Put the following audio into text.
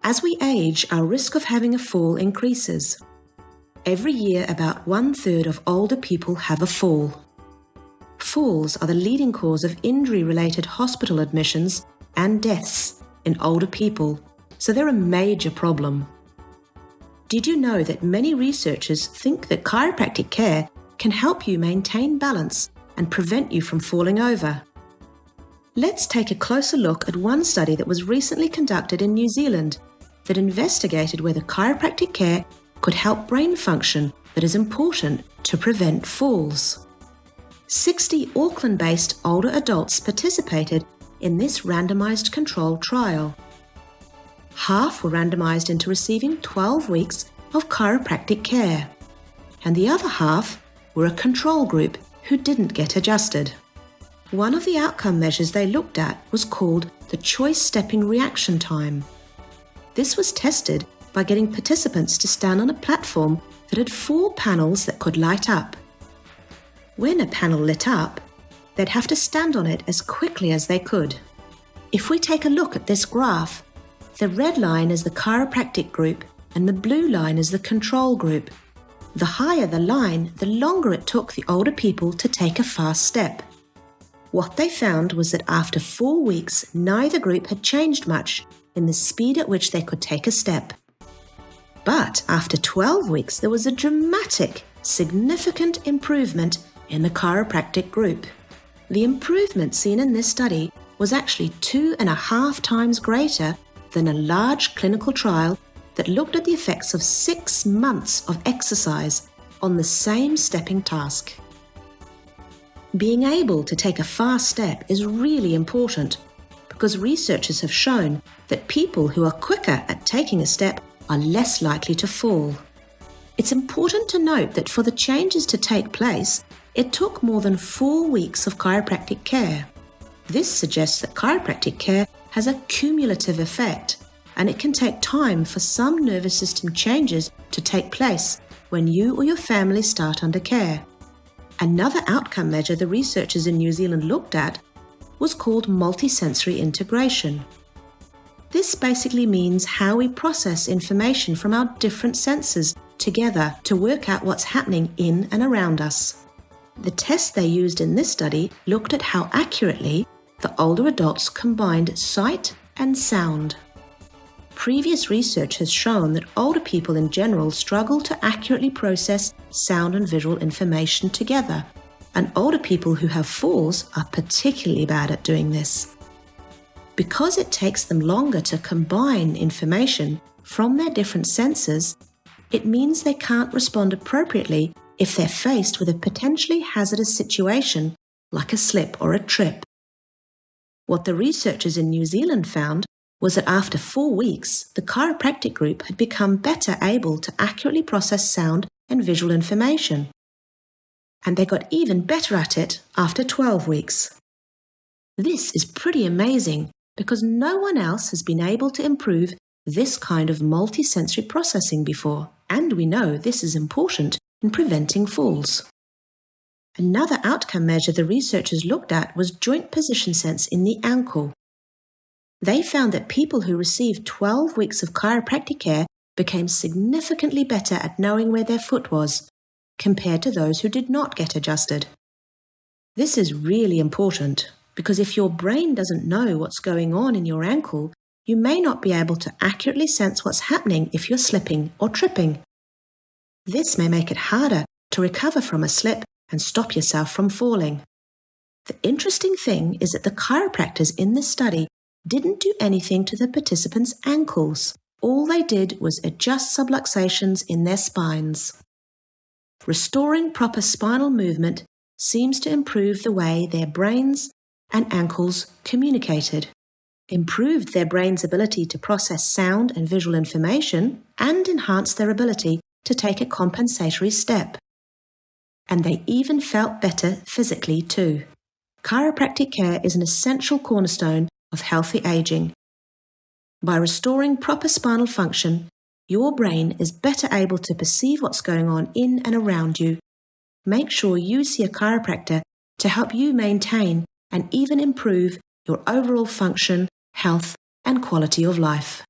As we age, our risk of having a fall increases. Every year, about 1/3 of older people have a fall. Falls are the leading cause of injury-related hospital admissions and deaths in older people, so they're a major problem. Did you know that many researchers think that chiropractic care can help you maintain balance and prevent you from falling over? Let's take a closer look at one study that was recently conducted in New Zealand that investigated whether chiropractic care could help brain function that is important to prevent falls. 60 Auckland-based older adults participated in this randomized controlled trial. Half were randomized into receiving 12 weeks of chiropractic care, and the other half were a control group who didn't get adjusted. One of the outcome measures they looked at was called the choice stepping reaction time. This was tested by getting participants to stand on a platform that had 4 panels that could light up. When a panel lit up, they'd have to stand on it as quickly as they could. If we take a look at this graph, the red line is the chiropractic group and the blue line is the control group. The higher the line, the longer it took the older people to take a fast step. What they found was that after 4 weeks, neither group had changed much in the speed at which they could take a step. But after 12 weeks, there was a dramatic, significant improvement in the chiropractic group. The improvement seen in this study was actually 2.5 times greater than a large clinical trial that looked at the effects of 6 months of exercise on the same stepping task. Being able to take a fast step is really important because researchers have shown that people who are quicker at taking a step are less likely to fall. It's important to note that for the changes to take place, it took more than 4 weeks of chiropractic care. This suggests that chiropractic care has a cumulative effect, and it can take time for some nervous system changes to take place when you or your family start under care. Another outcome measure the researchers in New Zealand looked at was called multisensory integration. This basically means how we process information from our different senses together to work out what's happening in and around us. The test they used in this study looked at how accurately the older adults combined sight and sound. Previous research has shown that older people in general struggle to accurately process sound and visual information together, and older people who have falls are particularly bad at doing this. Because it takes them longer to combine information from their different senses, it means they can't respond appropriately if they're faced with a potentially hazardous situation like a slip or a trip. What the researchers in New Zealand found was that after 4 weeks, the chiropractic group had become better able to accurately process sound and visual information. And they got even better at it after 12 weeks. This is pretty amazing because no one else has been able to improve this kind of multisensory processing before, and we know this is important in preventing falls. Another outcome measure the researchers looked at was joint position sense in the ankle. They found that people who received 12 weeks of chiropractic care became significantly better at knowing where their foot was, compared to those who did not get adjusted. This is really important because if your brain doesn't know what's going on in your ankle, you may not be able to accurately sense what's happening if you're slipping or tripping. This may make it harder to recover from a slip and stop yourself from falling. The interesting thing is that the chiropractors in this study didn't do anything to the participants' ankles. All they did was adjust subluxations in their spines. Restoring proper spinal movement seems to improve the way their brains and ankles communicated, improved their brain's ability to process sound and visual information, and enhanced their ability to take a compensatory step. And they even felt better physically too. Chiropractic care is an essential cornerstone of healthy aging. By restoring proper spinal function, your brain is better able to perceive what's going on in and around you. Make sure you see a chiropractor to help you maintain and even improve your overall function, health, and quality of life.